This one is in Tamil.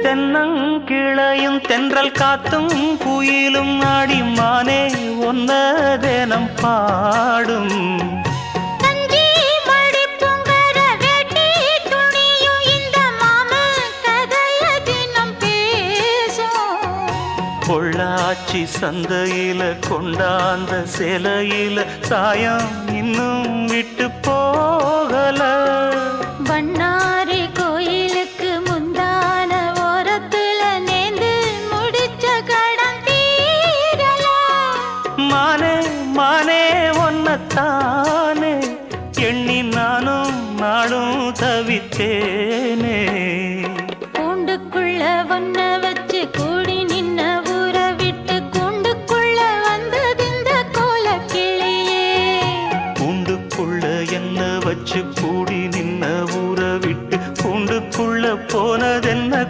தென்னங்கிளையும் தென்றல் காத்தும் குயிலும் ஆடிமானே ஒன்ன தினம் பாடும் பொள்ளாச்சி சந்தையில கொண்டாந்த சிலையில சாயம் இன்னும் விட்டு போகல பண்ணாரி கோயிலுக்கு முந்தான ஓரத்துல நேந்து முடிச்ச கடன் தீரல மானே மானே ஒன்னத்தானே எண்ணி நானும் நாடும் தவித்தேனே கூண்டுக்குள்ள ஒன்ன வச்சு கூடி நின்ன ஊற விட்டு கூண்டுக்குள்ள வந்ததிந்த கோல கிளியே கூண்டுக்குள்ள என்ன வச்சு கூடி நின்ன ஊற விட்டு கூண்டுக்குள்ள போனதென்ன